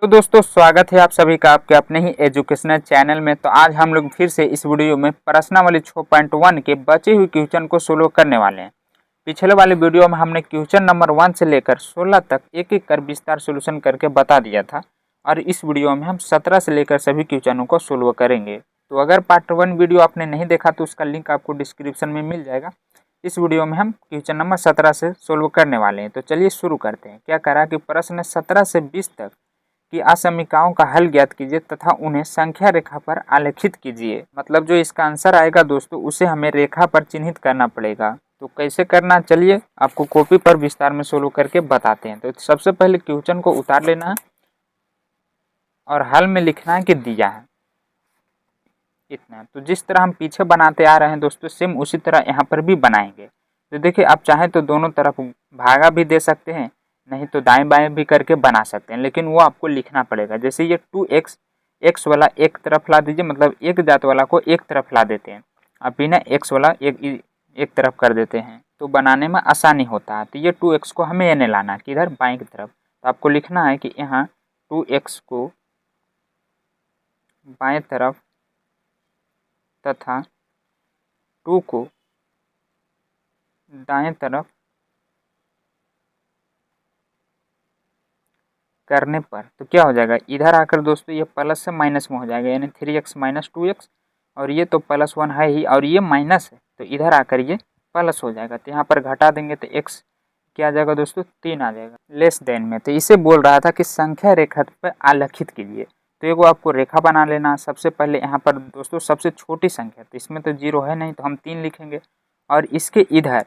तो दोस्तों स्वागत है आप सभी का आपके अपने ही एजुकेशनल चैनल में। तो आज हम लोग फिर से इस वीडियो में प्रश्नावली 6.1 के बचे हुए क्वेश्चन को सोल्व करने वाले हैं। पिछले वाले वीडियो में हमने क्वेश्चन नंबर 1 से लेकर 16 तक एक एक कर विस्तार सोल्यूशन करके बता दिया था और इस वीडियो में हम 17 से लेकर सभी क्वेश्चनों को सोल्व करेंगे। तो अगर पार्ट 1 वीडियो आपने नहीं देखा तो उसका लिंक आपको डिस्क्रिप्शन में मिल जाएगा। इस वीडियो में हम क्वेश्चन नंबर 17 से सोल्व करने वाले हैं। तो चलिए शुरू करते हैं। क्या करा कि प्रश्न 17 से 20 तक कि असमीकाओं का हल ज्ञात कीजिए तथा उन्हें संख्या रेखा पर आलेखित कीजिए। मतलब जो इसका आंसर आएगा दोस्तों उसे हमें रेखा पर चिन्हित करना पड़ेगा। तो कैसे करना, चलिए आपको कॉपी पर विस्तार में सोल्व करके बताते हैं। तो सबसे पहले क्वेश्चन को उतार लेना है और हल में लिखना है कि दिया है इतना। तो जिस तरह हम पीछे बनाते आ रहे हैं दोस्तों सेम उसी तरह यहाँ पर भी बनाएंगे। तो देखिए आप चाहें तो दोनों तरफ भागा भी दे सकते हैं, नहीं तो दाएं बाएं भी करके बना सकते हैं, लेकिन वो आपको लिखना पड़ेगा। जैसे ये 2x x वाला एक तरफ ला दीजिए, मतलब एक जात वाला को एक तरफ ला देते हैं, अब बिना x वाला एक तरफ कर देते हैं तो बनाने में आसानी होता है। तो ये 2x को हमें एने लाना है किधर, बाएं की तरफ। तो आपको लिखना है कि यहाँ 2x को बाएं तरफ तथा 2 को दाएं तरफ करने पर तो क्या हो जाएगा, इधर आकर दोस्तों ये प्लस से माइनस में हो जाएगा, यानी 3x माइनस 2x, और ये तो +1 है ही और ये माइनस है तो इधर आकर ये प्लस हो जाएगा। तो यहाँ पर घटा देंगे तो x क्या आ जाएगा दोस्तों, 3 आ जाएगा लेस देन में। तो इसे बोल रहा था कि संख्या रेखा पर आलेखित कीजिए। तो एगो आपको रेखा बना लेना। सबसे पहले यहाँ पर दोस्तों सबसे छोटी संख्या, तो इसमें तो 0 है नहीं तो हम 3 लिखेंगे, और इसके इधर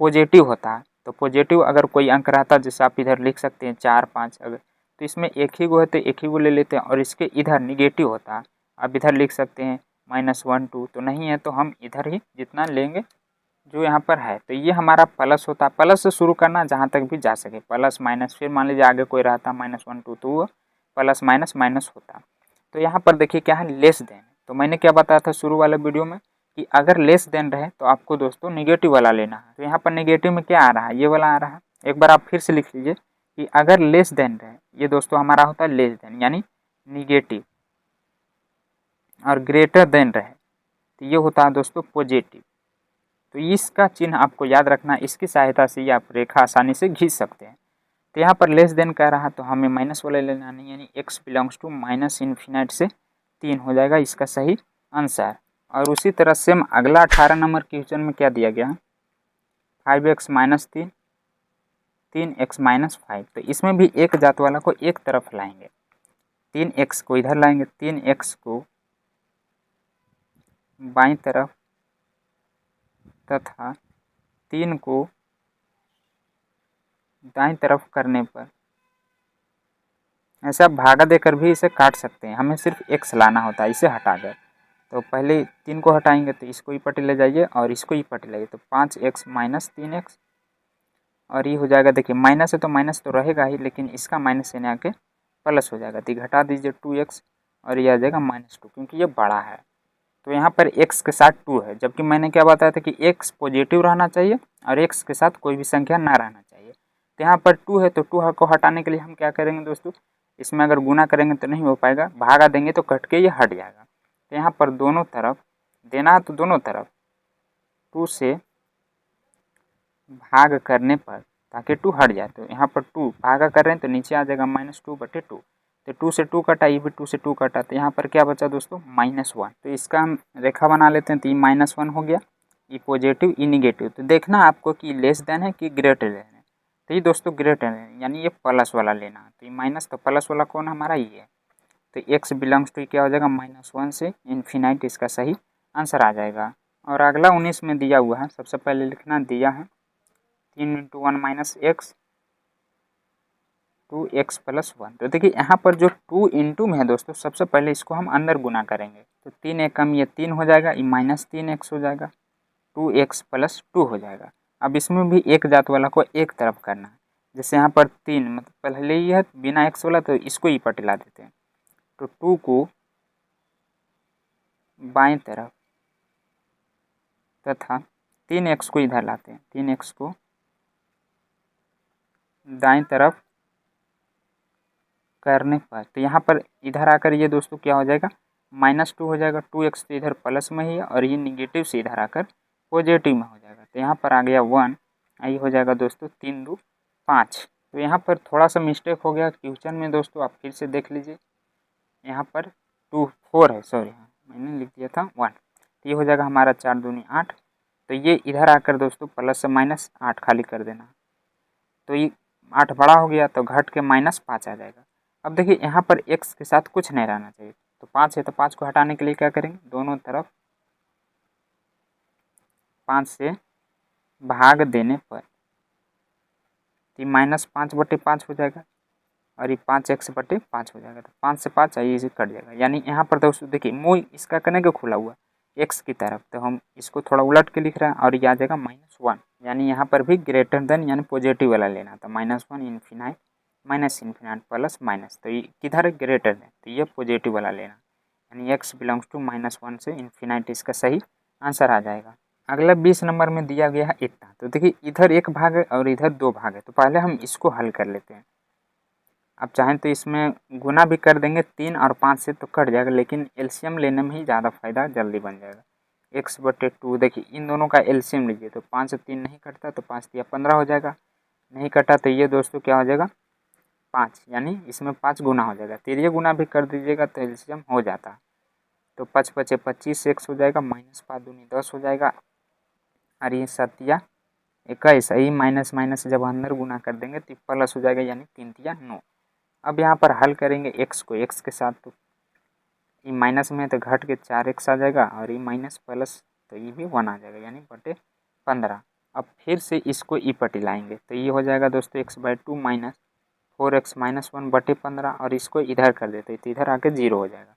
पॉजिटिव होता है तो पॉजिटिव अगर कोई अंक रहता है जैसे आप इधर लिख सकते हैं 4 5, अगर तो इसमें एक ही गो है तो एक ही गो ले लेते हैं, और इसके इधर निगेटिव होता है आप इधर लिख सकते हैं -1 2, तो नहीं है तो हम इधर ही जितना लेंगे जो यहाँ पर है। तो ये हमारा प्लस होता है, प्लस से शुरू करना जहाँ तक भी जा सके, प्लस माइनस, फिर मान लीजिए आगे कोई रहता -1 2 तो वो प्लस माइनस माइनस होता। तो यहाँ पर देखिए क्या है, लेस देन। तो मैंने क्या बताया था शुरू वाले वीडियो में कि अगर लेस देन रहे तो आपको दोस्तों निगेटिव वाला लेना है। तो यहाँ पर निगेटिव में क्या आ रहा है, ये वाला आ रहा है। एक बार आप फिर से लिख लीजिए कि अगर लेस देन रहे, ये दोस्तों हमारा होता है लेस देन यानी निगेटिव, और ग्रेटर देन रहे तो ये होता है दोस्तों पॉजिटिव। तो इसका चिन्ह आपको याद रखना, इसकी सहायता से ये आप रेखा आसानी से खींच सकते हैं। तो यहाँ पर लेस देन कह रहा तो हमें माइनस वाला लेना नहीं, यानी x बिलोंग्स टू -∞ से 3 हो जाएगा इसका सही आंसर। और उसी तरह सेम अगला 18 नंबर क्वेश्चन में क्या दिया गया है, 5x - 3 3x - 5। तो इसमें भी एक जात वाला को एक तरफ लाएंगे, 3x को इधर लाएंगे, 3x को बाईं तरफ तथा 3 को दाईं तरफ करने पर ऐसा भागा देकर भी इसे काट सकते हैं। हमें सिर्फ x लाना होता है इसे हटाकर। तो पहले 3 को हटाएंगे तो इसको ही पट्टी ले जाइए और इसको ही पट्टी लाइए, तो 5x - 3x, और ये हो जाएगा, देखिए माइनस है तो माइनस तो रहेगा ही, लेकिन इसका माइनस से आके प्लस हो जाएगा। तो घटा दीजिए 2x और ये आ जाएगा -2, क्योंकि ये बड़ा है। तो यहाँ पर x के साथ 2 है, जबकि मैंने क्या बताया था कि x पॉजिटिव रहना चाहिए और x के साथ कोई भी संख्या ना रहना चाहिए। तो यहाँ पर 2 है तो 2 को हटाने के लिए हम क्या करेंगे दोस्तों, इसमें अगर गुना करेंगे तो नहीं हो पाएगा, भागा देंगे तो कट के ये हट जाएगा। तो यहाँ पर दोनों तरफ देना है, तो दोनों तरफ 2 से भाग करने पर ताकि 2 हट जाए। तो यहाँ पर 2 भागा कर रहे हैं तो नीचे आ जाएगा -2/2। तो 2 से 2 कटा, ये भी 2 से 2 कटा, तो यहाँ पर क्या बचा दोस्तों -1। तो इसका हम रेखा बना लेते हैं। तो ये -1 हो गया, ये पॉजिटिव ये निगेटिव। तो देखना आपको कि लेस देन है कि ग्रेटर देन है। तो ये दोस्तों ग्रेटर है यानी ये प्लस वाला लेना है। तो ये माइनस, तो प्लस वाला कौन हमारा ये है, तो x बिलोंग्स टू क्या हो जाएगा -1 से इन्फिनाइट, इसका सही आंसर आ जाएगा। और अगला 19 में दिया हुआ है, सबसे पहले लिखना दिया है 3 × 1 - x 2x + 1। तो देखिए यहाँ पर जो 2 इंटू में है दोस्तों, सबसे पहले इसको हम अंदर गुना करेंगे, तो 3 एक कम ये 3 हो जाएगा, ये -3x हो जाएगा, 2x + 2 हो जाएगा। अब इसमें भी एक जात वाला को एक तरफ करना है, जैसे यहाँ पर 3 मतलब पहले ही है बिना x वाला, तो इसको ही पटिला देते हैं। तो 2 को बाएं तरफ तथा 3x को इधर लाते हैं, 3x को दाएं तरफ करने पर, तो यहाँ पर इधर आकर ये दोस्तों क्या हो जाएगा, -2 हो जाएगा। 2x तो इधर प्लस में ही है और ये निगेटिव से इधर आकर पॉजिटिव में हो जाएगा। तो यहाँ पर आ गया 1, यही हो जाएगा दोस्तों 3 2 5। तो यहाँ पर थोड़ा सा मिस्टेक हो गया क्वेश्चन में दोस्तों, आप फिर से देख लीजिए। यहाँ पर 2 4 है, सॉरी मैंने लिख दिया था 1। तो ये हो जाएगा हमारा 4 दूनी 8। तो ये इधर आकर दोस्तों प्लस से माइनस 8 खाली कर देना। तो ये 8 बड़ा हो गया तो घट के -5 आ जाएगा। अब देखिए यहाँ पर x के साथ कुछ नहीं रहना चाहिए, तो 5 है तो 5 को हटाने के लिए क्या करेंगे, दोनों तरफ 5 से भाग देने पर ये -5/5 हो जाएगा और ये 5x/5 हो जाएगा। तो 5 से 5 आइए इसे कट जाएगा। यानी यहाँ पर दोस्तों देखिए मुँह इसका करने का खुला हुआ x की तरफ, तो हम इसको थोड़ा उलट के लिख रहे हैं और ये आ जाएगा -1। यानी यहाँ पर भी ग्रेटर देन यानी पॉजिटिव वाला लेना था, -1 infinite minus infinite plus minus, तो ये किधर ग्रेटर देन, तो ये पॉजिटिव वाला लेना, यानी x बिलोंग्स टू -1 से इन्फिनाइट इसका सही आंसर आ जाएगा। अगला 20 नंबर में दिया गया है इतना। तो देखिए इधर 1 भाग है और इधर 2 भाग है, तो पहले हम इसको हल कर लेते हैं। आप चाहें तो इसमें गुना भी कर देंगे 3 और 5 से तो कट जाएगा, लेकिन एलसीएम लेने में ही ज़्यादा फायदा जल्दी बन जाएगा। x/2 देखिए इन दोनों का एलसीएम लीजिए तो 5 से 3 नहीं कटता, तो 5 या 15 हो जाएगा। नहीं कटा तो ये दोस्तों क्या हो जाएगा 5, यानी इसमें 5 गुना हो जाएगा। तिरिया गुना भी कर दीजिएगा तो एलसीएम हो जाता। तो 5 5 25 x हो जाएगा, -5 दूनी 10 हो जाएगा और ये 7 या 21, यही माइनस माइनस जब अंदर गुना कर देंगे तो प्लस हो जाएगा, यानी 3 या 9। अब यहाँ पर हल करेंगे x को x के साथ, तो ये माइनस में तो घट के 4x आ जाएगा और ये माइनस प्लस तो ये भी 1 आ जाएगा, यानी बटे 15। अब फिर से इसको ई पट्टी लाएंगे तो ये हो जाएगा दोस्तों x/2 माइनस 4x माइनस 1 बटे 15 और इसको इधर कर देते तो इधर आके 0 हो जाएगा।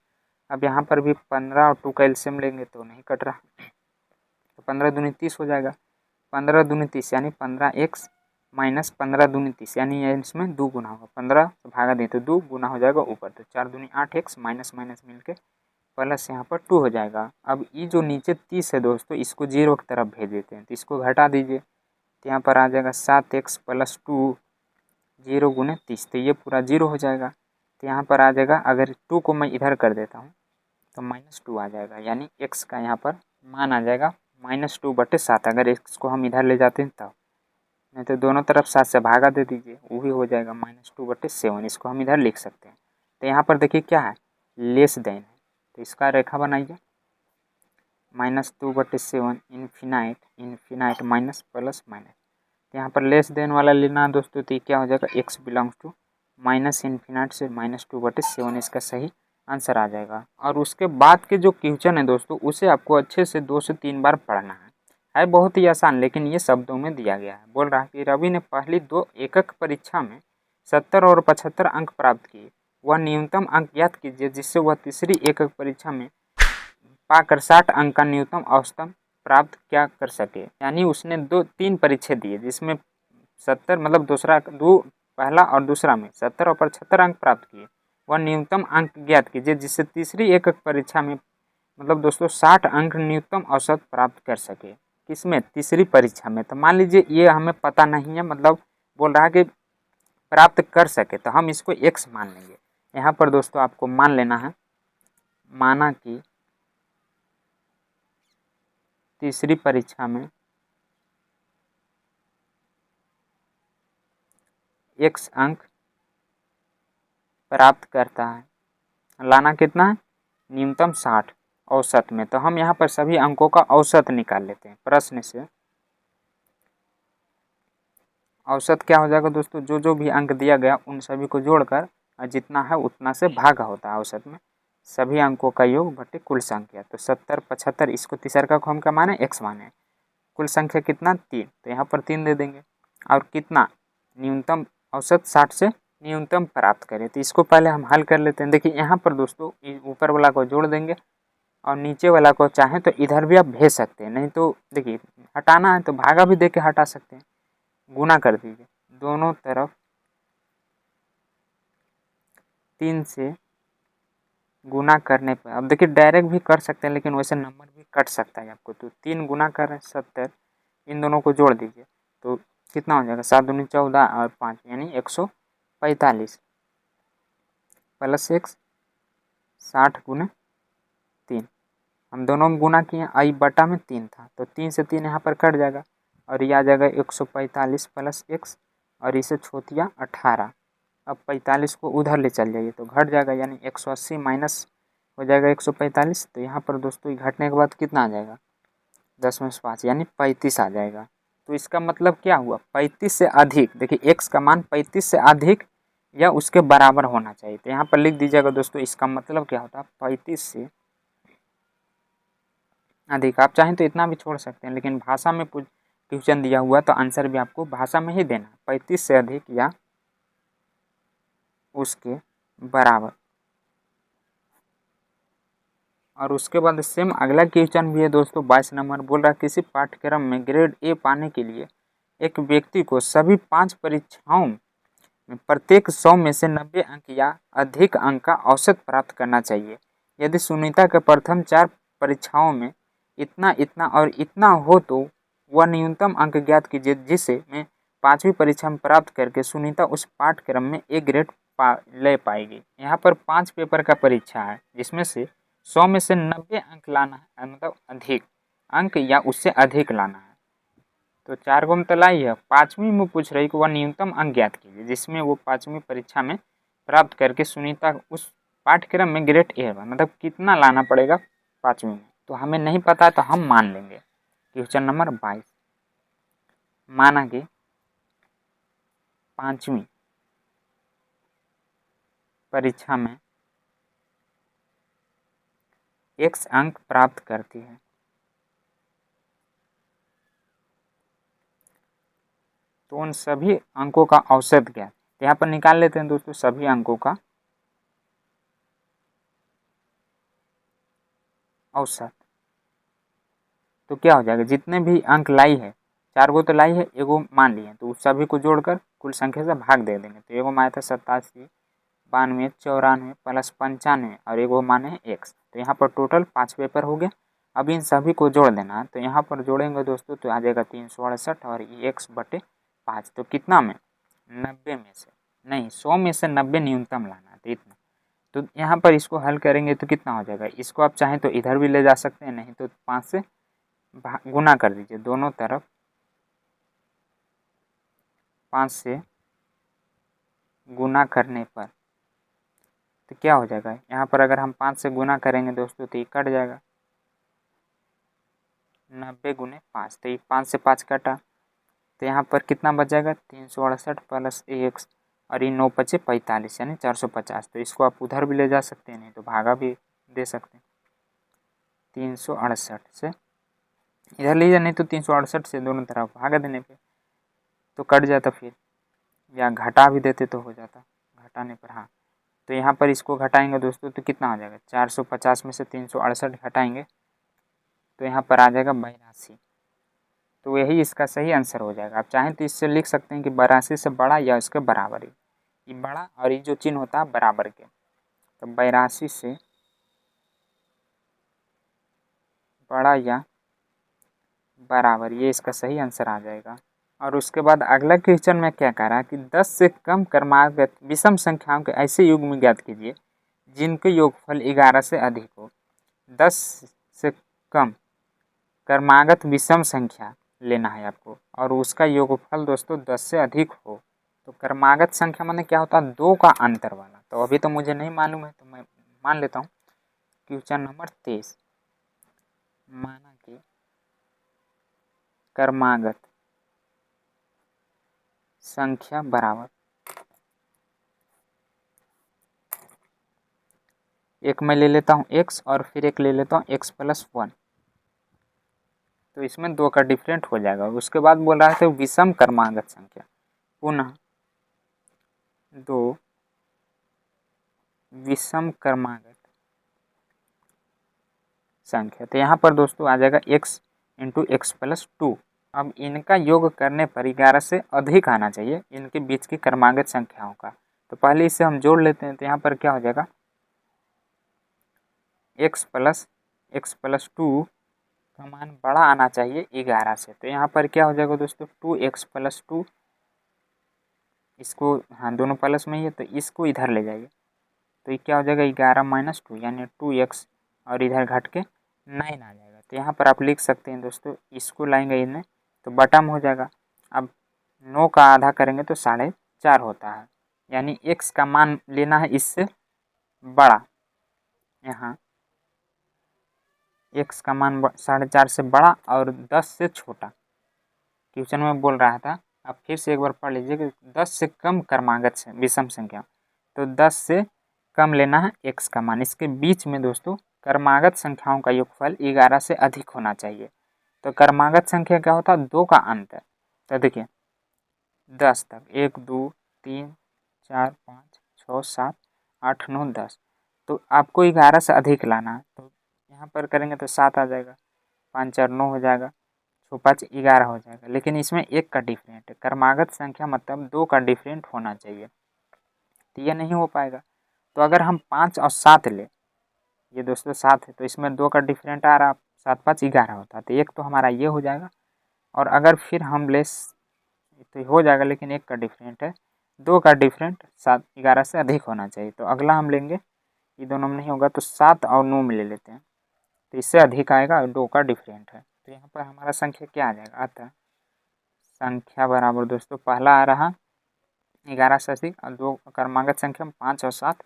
अब यहाँ पर भी 15 और 2 का एलसीएम लेंगे तो नहीं कट रहा, तो 15 दूनी 30 हो जाएगा। 15 दूनी 30 यानी 15x माइनस 15 दूनी 30, यानी इसमें 2 गुना होगा। 15 से भागा दें तो 2 गुना हो जाएगा ऊपर, तो 4 दूनी 8x माइनस माइनस मिलके प्लस यहाँ पर 2 हो जाएगा। अब ये जो नीचे 30 है दोस्तों इसको 0 की तरफ भेज देते हैं, तो इसको घटा दीजिए तो यहाँ पर आ जाएगा 7x प्लस 2 0 गुने 30, तो ये पूरा 0 हो जाएगा। तो यहाँ पर आ जाएगा, अगर 2 को मैं इधर कर देता हूँ तो -2 आ जाएगा, यानी x का यहाँ पर मान आ जाएगा -2/7। अगर x को हम इधर ले जाते हैं तब, नहीं तो दोनों तरफ 7 से भागा दे दीजिए, वो भी हो जाएगा -2/7। इसको हम इधर लिख सकते हैं। तो यहाँ पर देखिए क्या है, लेस देन है, तो इसका रेखा बनाइए -2/7 infinite infinite minus plus minus. यहाँ पर लेस देन वाला लेना दोस्तों, तो क्या हो जाएगा x belongs to minus infinite से -2/7, इसका सही आंसर आ जाएगा। और उसके बाद के जो क्वेश्चन है दोस्तों उसे आपको अच्छे से 2 से 3 बार पढ़ना है बहुत ही आसान, लेकिन ये शब्दों में दिया गया है। बोल रहा है कि रवि ने पहली 2 एकक परीक्षा में 70 और 75 अंक प्राप्त किए, वह न्यूनतम अंक ज्ञात कीजिए जिससे वह तीसरी एकक परीक्षा में पाकर 60 अंक का न्यूनतम औसतन प्राप्त क्या कर सके। यानी उसने 3 परीक्षा दिए जिसमें 70 मतलब पहला और दूसरा में 70 और 75 अंक प्राप्त किए, वह न्यूनतम अंक ज्ञात कीजिए जिससे तीसरी एकक परीक्षा में मतलब दोस्तों 60 अंक न्यूनतम औसत प्राप्त कर सके। किसमें, तीसरी परीक्षा में। तो मान लीजिए ये हमें पता नहीं है, मतलब बोल रहा है कि प्राप्त कर सके, तो हम इसको x मान लेंगे। यहाँ पर दोस्तों आपको मान लेना है, माना कि तीसरी परीक्षा में x अंक प्राप्त करता है, लाना कितना है, न्यूनतम 60 औसत में। तो हम यहाँ पर सभी अंकों का औसत निकाल लेते हैं प्रश्न से। औसत क्या हो जाएगा दोस्तों, जो भी अंक दिया गया उन सभी को जोड़कर और जितना है उतना से भागा होता है औसत में, सभी अंकों का योग बटे कुल संख्या। तो 70 75 इसको तीसरा को हम क्या माने, x माने। कुल संख्या कितना 3, तो यहाँ पर 3 दे देंगे। और कितना, न्यूनतम औसत 60 से न्यूनतम प्राप्त करें, तो इसको पहले हम हल कर लेते हैं। देखिए यहाँ पर दोस्तों ऊपर वाला को जोड़ देंगे और नीचे वाला को चाहें तो इधर भी आप भेज सकते हैं, नहीं तो देखिए हटाना है तो भागा भी दे के हटा सकते हैं। गुना कर दीजिए दोनों तरफ 3 से गुना करने पर, अब देखिए डायरेक्ट भी कर सकते हैं लेकिन वैसे नंबर भी कट सकता है आपको। तो 3 गुना कर 70, इन दोनों को जोड़ दीजिए तो कितना हो जाएगा, 7 दूनी 14 और 5 यानी 145। प्लस एक्स 60 गुना 3, हम दोनों में गुना किए, आई बटा में 3 था तो 3 से 3 यहाँ पर कट जाएगा और ये आ जाएगा 145 प्लस एक्स और इसे छोटिया 18। अब 45 को उधर ले चल जाइए तो घट जाएगा, यानी 180 माइनस हो जाएगा 145। तो यहाँ पर दोस्तों घटने के बाद कितना आ जाएगा 10 में से 5 यानी 35 आ जाएगा। तो इसका मतलब क्या हुआ 35 से अधिक, देखिए x का मान 35 से अधिक या उसके बराबर होना चाहिए। तो यहाँ पर लिख दीजिएगा दोस्तों, इसका मतलब क्या होता है 35 से अधिक। आप चाहें तो इतना भी छोड़ सकते हैं, लेकिन भाषा में क्वेश्चन दिया हुआ तो आंसर भी आपको भाषा में ही देना, 35 से अधिक या उसके बराबर। और उसके बाद सेम अगला क्वेश्चन भी है दोस्तों 22 नंबर, बोल रहा है किसी पाठ्यक्रम में ग्रेड ए पाने के लिए एक व्यक्ति को सभी 5 परीक्षाओं में प्रत्येक 100 में से 90 अंक या अधिक अंक का औसत प्राप्त करना चाहिए। यदि सुनीता के प्रथम 4 परीक्षाओं में इतना इतना और इतना हो तो वह न्यूनतम अंक ज्ञात कीजिए जिसे में 5वीं परीक्षा में प्राप्त करके सुनीता उस पाठ्यक्रम में ए ग्रेड ले पाएगी। यहाँ पर 5 पेपर का परीक्षा है जिसमें से 100 में से 90 अंक लाना है, मतलब अधिक अंक या उससे अधिक लाना है। तो 4 गो में तो लाई है, 5वीं में पूछ रही कि वह न्यूनतम अंक ज्ञात कीजिए जिसमें वो 5वीं परीक्षा में प्राप्त करके सुनीता उस पाठ्यक्रम में ग्रेड ए, मतलब कितना लाना पड़ेगा 5वीं में। तो हमें नहीं पता तो हम मान लेंगे। क्वेश्चन नंबर 22, माना कि 5वीं परीक्षा में x अंक प्राप्त करती है तो उन सभी अंकों का औसत ज्ञात। यहाँ पर निकाल लेते हैं दोस्तों सभी अंकों का औसत। तो क्या हो जाएगा जितने भी अंक लाई है, 4 गो तो लाई है, एगो मान लिए तो उस सभी को जोड़कर कुल संख्या से भाग दे देंगे। तो एगो माने था 87, 92, 94 प्लस 95 और एगो माने है x। तो यहाँ पर टोटल 5 पेपर हो गए। अब इन सभी को जोड़ देना, तो यहाँ पर जोड़ेंगे दोस्तों तो आ जाएगा 368 और ये x/5। तो कितना में 90 में से नहीं 100 में से 90 न्यूनतम लाना है, तो इतना। तो यहाँ पर इसको हल करेंगे तो कितना हो जाएगा, इसको आप चाहें तो इधर भी ले जा सकते हैं, नहीं तो 5 से गुना कर दीजिए दोनों तरफ, 5 से गुना करने पर तो क्या हो जाएगा, यहाँ पर अगर हम 5 से गुना करेंगे दोस्तों तो ये कट जाएगा 90 गुने 5। तो ये 5 से 5 कटा तो यहाँ पर कितना बच जाएगा 368 प्लस एक्स और ये 9 बचे 45 यानी 450। तो इसको आप उधर भी ले जा सकते हैं, नहीं तो भागा भी दे सकते हैं। 368 से इधर ले जाए, नहीं तो 368 से दोनों तरफ भागा देने पे तो कट जाता, फिर या घटा भी देते तो हो जाता घटाने पर। हाँ, तो यहाँ पर इसको घटाएंगे दोस्तों तो कितना हो जाएगा 450 में से 368 घटाएंगे तो यहाँ पर आ जाएगा 82। तो यही इसका सही आंसर हो जाएगा। आप चाहें तो इससे लिख सकते हैं कि 82 से बड़ा या इसके बराबर ही, ये बड़ा और ये जो चिन्ह होता है बराबर के, तो 82 से बड़ा या बराबर, ये इसका सही आंसर आ जाएगा। और उसके बाद अगला क्वेश्चन में क्या कह रहा है कि 10 से कम क्रमागत विषम संख्याओं के ऐसे युग्म ज्ञात कीजिए जिनके योगफल 11 से अधिक हो। 10 से कम क्रमागत विषम संख्या लेना है आपको और उसका योगफल दोस्तों 10 से अधिक हो। तो क्रमागत संख्या माने क्या होता है 2 का अंतर वाला। तो अभी तो मुझे नहीं मालूम है तो मैं मान लेता हूँ। क्वेश्चन नंबर 23, माना कि क्रमागत संख्या बराबर, एक मैं ले लेता हूँ x और फिर एक ले लेता हूँ x+1। तो इसमें 2 का डिफरेंट हो जाएगा। उसके बाद बोल रहा है तो विषम क्रमागत संख्या, पुनः 2 विषम क्रमागत संख्या। तो यहाँ पर दोस्तों आ जाएगा x × x+2। अब इनका योग करने पर 11 से अधिक आना चाहिए इनके बीच की क्रमागत संख्याओं का। तो पहले इसे हम जोड़ लेते हैं। तो यहाँ पर क्या हो जाएगा x+2 का मान बड़ा आना चाहिए 11 से। तो यहाँ पर क्या हो जाएगा दोस्तों 2x+2, इसको हाँ दोनों प्लस में ही है तो इसको इधर ले जाइए तो ये क्या हो जाएगा 11 माइनस 2 यानी 2x और इधर घट के 9 आ जाएगा। तो यहाँ पर आप लिख सकते हैं दोस्तों, इसको लाएंगे इन्हें तो बटा में हो जाएगा। अब 9 का आधा करेंगे तो 4.5 होता है, यानी x का मान लेना है इससे बड़ा। यहाँ x का मान 4.5 से बड़ा और 10 से छोटा। क्वेश्चन में बोल रहा था, आप फिर से एक बार पढ़ लीजिए कि 10 से कम क्रमागत से विषम संख्या, तो 10 से कम लेना है x का मान। इसके बीच में दोस्तों क्रमागत संख्याओं का योगफल 11 से अधिक होना चाहिए। तो क्रमागत संख्या क्या होता है, 2 का अंतर। तो देखिए 10 तक 1 2 3 4 5 6 7 8 9 10, तो आपको 11 से अधिक लाना है। तो यहाँ पर करेंगे तो 7 आ जाएगा, 5 4 9 हो जाएगा, 6 5 11 हो जाएगा। लेकिन इसमें 1 का डिफरेंट है, क्रमागत संख्या मतलब 2 का डिफरेंट होना चाहिए, तो यह नहीं हो पाएगा। तो अगर हम 5 और 7 ले, ये दोस्तों 7 है तो इसमें 2 का डिफरेंट आ रहा, 7 5 11 होता है, तो एक तो हमारा ये हो जाएगा। और अगर फिर हम ले तो हो जाएगा, लेकिन 1 का डिफरेंट है, 2 का डिफरेंट 7 11 से अधिक होना चाहिए। तो अगला हम लेंगे, ये दोनों में नहीं होगा तो 7 और 9 में ले लेते हैं, तो इससे अधिक आएगा, 2 का डिफरेंट है। तो यहाँ पर हमारा संख्या क्या आ जाएगा, अतः संख्या बराबर दोस्तों पहला आ रहा 11 से अधिक और 2 क्रमागत संख्या में 5 और 7,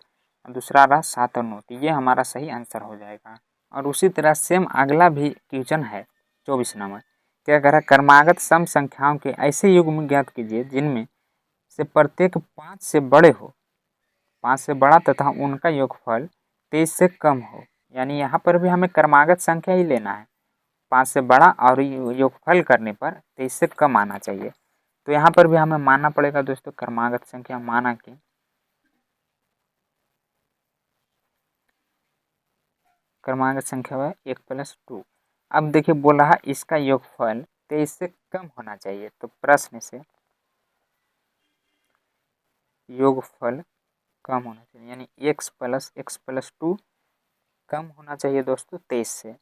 और दूसरा आ रहा 7 और 9, तो ये हमारा सही आंसर हो जाएगा। और उसी तरह सेम अगला भी क्वेश्चन है 24 नंबर, क्या कह रहा है, क्रमागत सम संख्याओं के ऐसे युग्म ज्ञात कीजिए जिनमें से प्रत्येक 5 से बड़े हो, 5 से बड़ा तथा उनका योगफल 23 से कम हो। यानी यहाँ पर भी हमें क्रमागत संख्या ही लेना है, 5 से बड़ा और योगफल करने पर 23 से कम आना चाहिए। तो यहाँ पर भी हमें मानना पड़ेगा दोस्तों क्रमागत संख्या, माना कि क्रमागत संख्या है 1 + 2। अब देखिए बोल रहा इसका योगफल 23 से कम होना चाहिए, तो प्रश्न से योगफल कम होना चाहिए, यानी x + 2 कम होना चाहिए दोस्तों 23 से।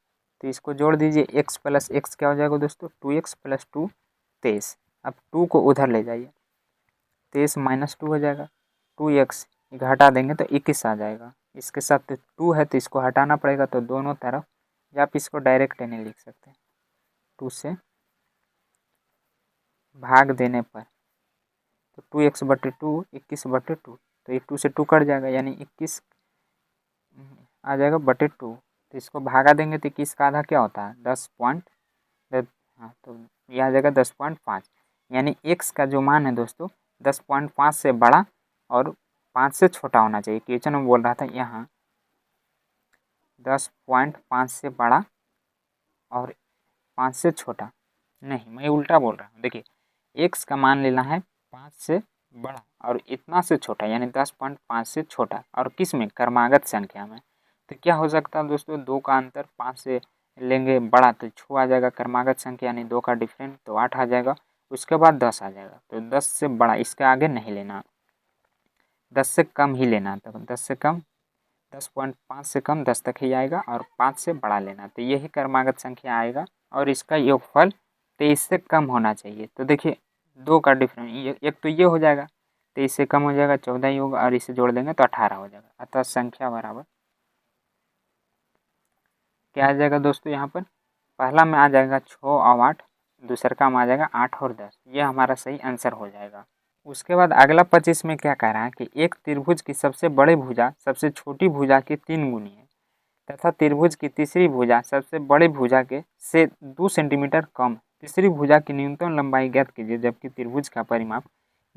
तो इसको जोड़ दीजिए, x + x क्या हो जाएगा दोस्तों 2x + 2 23। अब 2 को उधर ले जाइए, 23 - 2 हो जाएगा, 2x घटा देंगे तो 21 आ जाएगा। इसके साथ 2 है तो इसको हटाना पड़ेगा, तो दोनों तरफ, या आप इसको डायरेक्ट नहीं लिख सकते, 2 से भाग देने पर तो 2x/2 21/2, तो ये 2 से 2 कट जाएगा, यानी 21 आ जाएगा बटे 2। तो इसको भागा देंगे तो 21 का आधा क्या होता है 10 पॉइंट, हाँ तो यह आ जाएगा 10.5। यानी x का जो मान है दोस्तों 10.5 से बड़ा और 5 से छोटा होना चाहिए। क्वेश्चन में बोल रहा था यहाँ 10.5 से बड़ा और 5 से छोटा, नहीं मैं उल्टा बोल रहा हूँ। देखिए x का मान लेना है 5 से बड़ा और इतना से छोटा, यानी 10.5 से छोटा, और किस में, क्रमागत संख्या में। तो क्या हो सकता है दोस्तों, 2 का अंतर 5 से लेंगे बड़ा तो 6 आ जाएगा क्रमागत संख्या, यानी 2 का डिफरेंट तो 8 आ जाएगा, उसके बाद 10 आ जाएगा। तो 10 से बड़ा, इसके आगे नहीं लेना, 10 से कम ही लेना, तो 10 से कम 10.5 से कम 10 तक ही आएगा और 5 से बड़ा लेना, तो यही क्रमागत संख्या आएगा। और इसका योगफल 23 से कम होना चाहिए। तो देखिए 2 का डिफरेंस, एक तो ये हो जाएगा 23 से कम हो जाएगा, 14 ही होगा, और इसे जोड़ देंगे तो 18 हो जाएगा। अतः संख्या बराबर क्या आ जाएगा दोस्तों, यहाँ पर पहला में आ जाएगा 6 और 8, दूसरा का में आ जाएगा 8 और 10, ये हमारा सही आंसर हो जाएगा। उसके बाद अगला 25 में क्या कह रहा है कि एक त्रिभुज की सबसे बड़ी भुजा सबसे छोटी भुजा की 3 गुनी है, तथा त्रिभुज की तीसरी भुजा सबसे बड़ी भुजा के से 2 सेंटीमीटर कम। तीसरी भुजा की न्यूनतम लंबाई ज्ञात कीजिए, जबकि त्रिभुज का परिमाप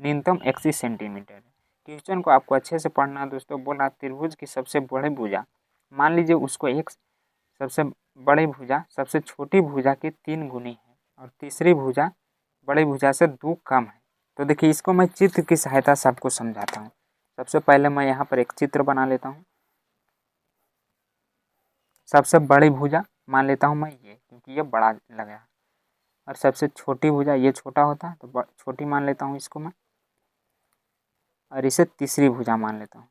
न्यूनतम 31 सेंटीमीटर है। क्वेश्चन को आपको अच्छे से पढ़ना है दोस्तों। बोला त्रिभुज की सबसे बड़ी भुजा, मान लीजिए उसको एक सबसे बड़ी भुजा सबसे छोटी भुजा की 3 गुनी है, और तीसरी भुजा बड़ी भुजा से 2 कम है। तो देखिए इसको मैं चित्र की सहायता से आपको समझाता हूँ। सबसे पहले मैं यहाँ पर एक चित्र बना लेता हूँ। सबसे बड़ी भुजा मान लेता हूँ मैं ये, क्योंकि ये बड़ा लग रहा है, और सबसे छोटी भुजा ये छोटा होता है तो छोटी मान लेता हूँ इसको मैं, और इसे तीसरी भुजा मान लेता हूँ।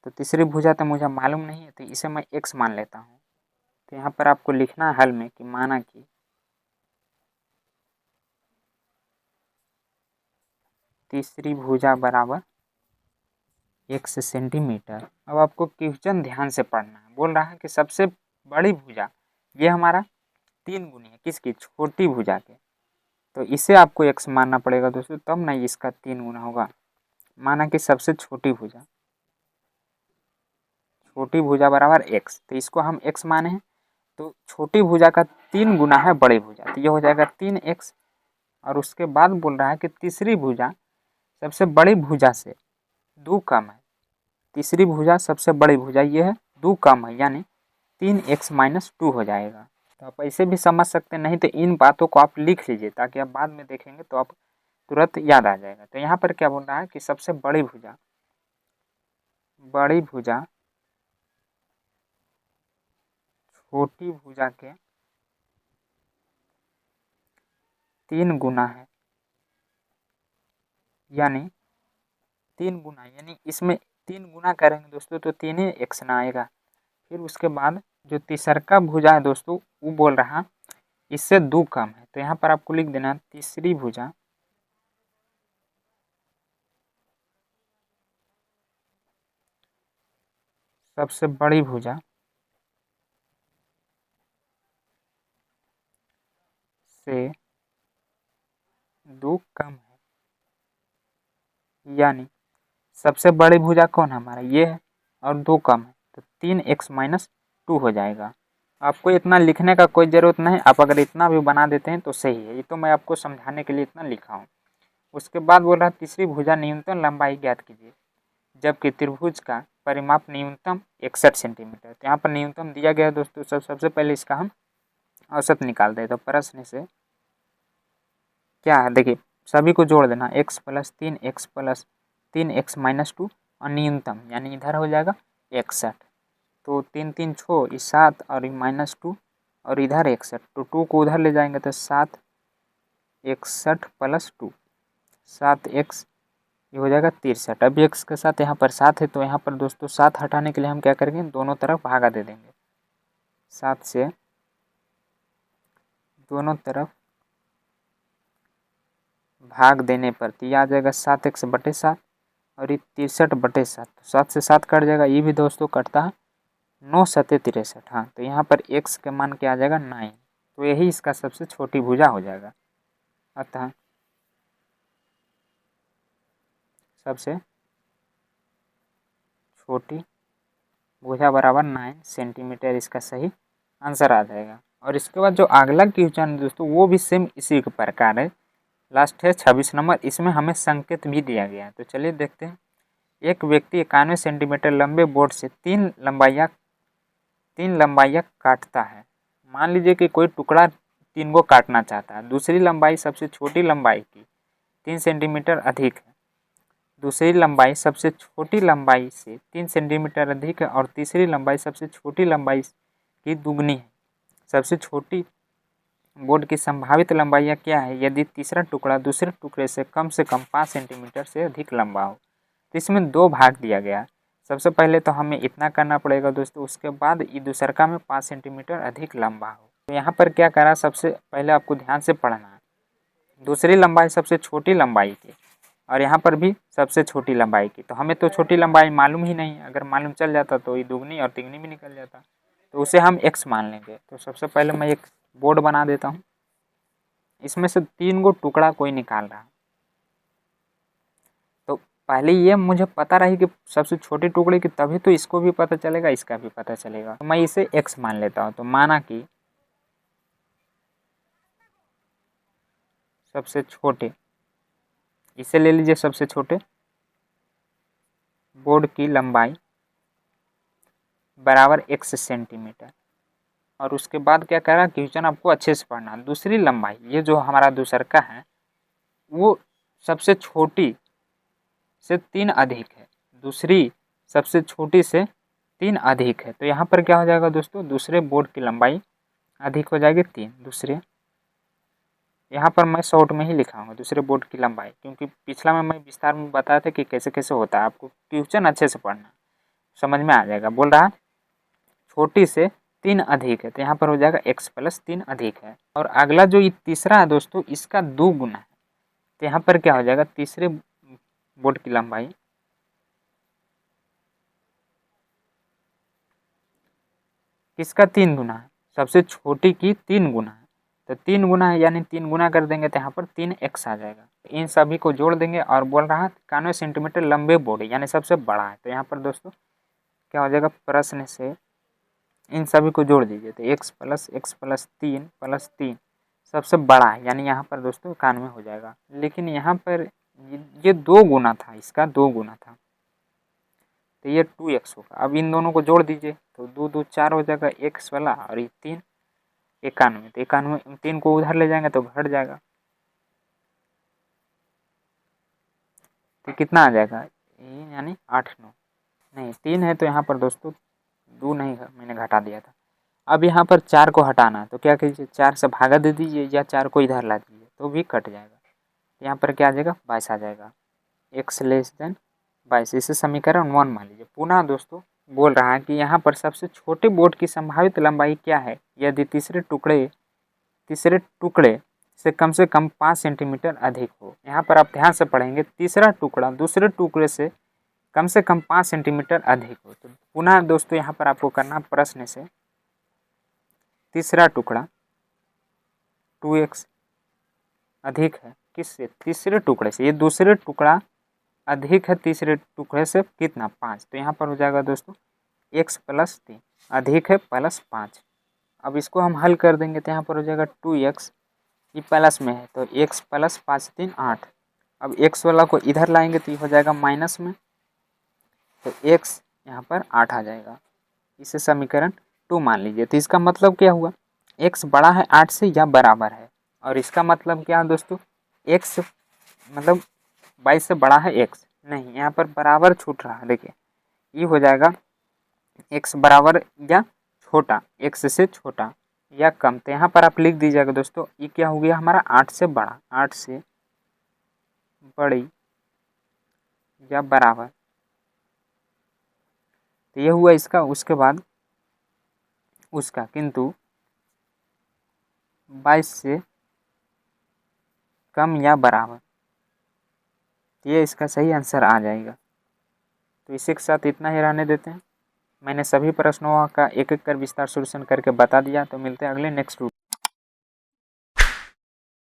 तो तीसरी भुजा तो मुझे मालूम नहीं है, तो इसे मैं x मान लेता हूँ। तो यहाँ पर आपको लिखना है हल में कि माना कि तीसरी भुजा बराबर x सेंटीमीटर। अब आपको क्वेश्चन ध्यान से पढ़ना है। बोल रहा है कि सबसे बड़ी भुजा ये हमारा 3 गुनी है किसकी, छोटी भुजा के, तो इसे आपको x मानना पड़ेगा दोस्तों, तब ना इसका 3 गुना होगा। माना कि सबसे छोटी भुजा बराबर x, तो इसको हम x माने हैं, तो छोटी भुजा का 3 गुना है बड़ी भुजा, तो ये हो जाएगा 3x। और उसके बाद बोल रहा है कि तीसरी भुजा सबसे बड़ी भुजा से 2 कम है। तीसरी भुजा सबसे बड़ी भुजा ये है, 2 कम है, यानी 3x-2 हो जाएगा। तो आप ऐसे भी समझ सकते हैं, नहीं तो इन बातों को आप लिख लीजिए ताकि आप बाद में देखेंगे तो आप तुरंत याद आ जाएगा। तो यहाँ पर क्या बोल रहा है कि सबसे बड़ी भुजा छोटी भुजा के 3 गुना है, यानी 3 गुना, यानी इसमें 3 गुना करेंगे दोस्तों तो 3 ही x ना आएगा। फिर उसके बाद जो तीसरा भुजा है दोस्तों वो बोल रहा इससे 2 कम है, तो यहाँ पर आपको लिख देना तीसरी भुजा सबसे बड़ी भुजा से 2 कम है, यानी सबसे बड़ी भुजा कौन है हमारा, ये है, और 2 कम है, तो 3x-2 हो जाएगा। आपको इतना लिखने का कोई ज़रूरत नहीं, आप अगर इतना भी बना देते हैं तो सही है, ये तो मैं आपको समझाने के लिए इतना लिखा हूँ। उसके बाद बोल रहा तीसरी भुजा न्यूनतम लंबाई ज्ञात कीजिए, जबकि त्रिभुज का परिमाप न्यूनतम 61 सेंटीमीटर। तो यहाँ पर न्यूनतम दिया गया है दोस्तों, सबसे पहले इसका हम औसत निकालते हैं। तो प्रश्न से क्या है देखिए, सभी को जोड़ देना, x + 3x + 3x-2 और न्यूनतम यानी इधर हो जाएगा 61, तो 3 3 छो, ये 7 और ये -2 और इधर 61, तो 2 को उधर ले जाएंगे तो 7 61 + 2 7x, ये हो जाएगा 63। अब x के साथ यहाँ पर 7 है, तो यहाँ पर दोस्तों 7 हटाने के लिए हम क्या करेंगे, दोनों तरफ भागा दे देंगे। 7 से दोनों तरफ भाग देने पर तो ये आ जाएगा 7x/7 और ये 63/7, 7 से 7 कट जाएगा, ये भी दोस्तों कटता है 9 7 63। हाँ, तो यहाँ पर x के मान क्या आ जाएगा 9, तो यही इसका सबसे छोटी भुजा हो जाएगा। अतः सबसे छोटी भुजा बराबर 9 सेंटीमीटर इसका सही आंसर आ जाएगा। और इसके बाद जो अगला क्वेश्चन दोस्तों वो भी सेम इसी के प्रकार है, लास्ट है 26 नंबर, इसमें हमें संकेत भी दिया गया है। तो चलिए देखते हैं। एक व्यक्ति 91 सेंटीमीटर लंबे बोर्ड से 3 लंबाइयाँ काटता है। मान लीजिए कि कोई टुकड़ा 3 को काटना चाहता है। दूसरी लंबाई सबसे छोटी लंबाई की 3 सेंटीमीटर अधिक है, दूसरी लंबाई सबसे छोटी लंबाई से 3 सेंटीमीटर अधिक है और तीसरी लंबाई सबसे छोटी लंबाई की दुगनी है। सबसे छोटी बोर्ड की संभावित लंबाइयाँ क्या है यदि तीसरा टुकड़ा दूसरे टुकड़े से कम 5 सेंटीमीटर से अधिक लंबा हो। तो इसमें 2 भाग दिया गया। सबसे पहले तो हमें इतना करना पड़ेगा दोस्तों, उसके बाद ये दूसरका में 5 सेंटीमीटर अधिक लंबा हो। तो यहाँ पर क्या करा, सबसे पहले आपको ध्यान से पढ़ना है। दूसरी लंबाई सबसे छोटी लंबाई की और यहाँ पर भी सबसे छोटी लंबाई की। तो हमें तो छोटी लंबाई मालूम ही नहीं, अगर मालूम चल जाता तो ये दुगनी और तिगनी भी निकल जाता, तो उसे हम x मान लेंगे। तो सबसे पहले मैं एक बोर्ड बना देता हूँ, इसमें से 3 गो टुकड़ा कोई निकाल रहा। तो पहले ये मुझे पता रही कि सबसे छोटे टुकड़े की, तभी तो इसको भी पता चलेगा इसका भी पता चलेगा। तो मैं इसे x मान लेता हूँ। तो माना कि सबसे छोटे, इसे ले लीजिए, सबसे छोटे बोर्ड की लंबाई बराबर x सेंटीमीटर। और उसके बाद क्या कह रहा है क्वेश्चन, आपको अच्छे से पढ़ना। दूसरी लंबाई, ये जो हमारा दूसरका है वो सबसे छोटी से 3 अधिक है, दूसरी सबसे छोटी से 3 अधिक है। तो यहाँ पर क्या हो जाएगा दोस्तों, दूसरे बोर्ड की लंबाई अधिक हो जाएगी 3। दूसरे, यहाँ पर मैं शॉर्ट में ही लिखा हूँ दूसरे बोर्ड की लंबाई, क्योंकि पिछला में मैं विस्तार में बताया था कि कैसे कैसे होता है। आपको क्वेश्चन अच्छे से पढ़ना, समझ में आ जाएगा। बोल रहा छोटी से 3 अधिक है, तो यहाँ पर हो जाएगा x + 3 अधिक है। और अगला जो ये तीसरा है दोस्तों, इसका 2 गुना है। तो यहाँ पर क्या हो जाएगा, तीसरे बोर्ड की लंबाई किसका 3 गुना है, सबसे छोटी की 3 गुना है, तो 3 गुना है यानी 3 गुना कर देंगे तो यहाँ पर 3x आ जाएगा। इन सभी को जोड़ देंगे और बोल रहा है 91 सेंटीमीटर लंबे बॉडी यानी सबसे बड़ा है, तो यहाँ पर दोस्तों क्या हो जाएगा, प्रश्न से इन सभी को जोड़ दीजिए तो x प्लस 3 सबसे बड़ा है यानी यहाँ पर दोस्तों 91 हो जाएगा। लेकिन यहाँ पर ये 2 गुना था, इसका 2 गुना था तो ये 2x होगा। अब इन दोनों को जोड़ दीजिए तो 2 2 4 हो जाएगा x वाला और ये 3 91, तो 91 3 को उधर ले जाएंगे तो घट जाएगा, तो कितना आ जाएगा यानी 8 9 नहीं 3 है, तो यहाँ पर दोस्तों 2 नहीं है, मैंने घटा दिया था। अब यहाँ पर 4 को हटाना तो क्या कीजिए, 4 से भागा दे दीजिए या 4 को इधर ला दीजिए तो भी कट जाएगा। यहाँ पर क्या आ जाएगा 22 आ जाएगा, x लेस देन 22, इसे समीकरण 1 मान लीजिए। पुनः दोस्तों बोल रहा है कि यहाँ पर सबसे छोटे बोर्ड की संभावित लंबाई क्या है यदि तीसरे टुकड़े से कम 5 सेंटीमीटर अधिक हो। यहाँ पर आप ध्यान से पढ़ेंगे, तीसरा टुकड़ा दूसरे टुकड़े से कम 5 सेंटीमीटर अधिक हो। तो पुनः दोस्तों यहाँ पर आपको करना प्रश्न से तीसरा टुकड़ा 2x अधिक है किससे, तीसरे टुकड़े से, ये दूसरे टुकड़ा अधिक है तीसरे टुकड़े से कितना 5, तो यहाँ पर हो जाएगा दोस्तों x प्लस 3 अधिक है प्लस 5। अब इसको हम हल कर देंगे तो यहाँ पर हो जाएगा 2x, ये प्लस में है तो x प्लस 5 3 8। अब x वाला को इधर लाएंगे तो ये हो जाएगा माइनस में, तो x यहाँ पर 8 आ जाएगा, इसे समीकरण 2 मान लीजिए। तो इसका मतलब क्या हुआ, x बड़ा है 8 से या बराबर है, और इसका मतलब क्या है दोस्तों, x मतलब 22 से बड़ा है x नहीं, यहाँ पर बराबर छूट रहा है। देखिए ये हो जाएगा x बराबर या छोटा, x से छोटा या कम, तो यहाँ पर आप लिख दीजिएगा दोस्तों ये क्या हो गया हमारा 8 से बड़ा, 8 से बड़ी या बराबर, तो ये हुआ इसका। उसके बाद उसका किंतु 22 से कम या बराबर, ये इसका सही आंसर आ जाएगा। तो इसी के साथ इतना ही रहने देते हैं। मैंने सभी प्रश्नों का एक एक कर विस्तार सॉल्यूशन करके बता दिया। तो मिलते हैं अगले नेक्स्ट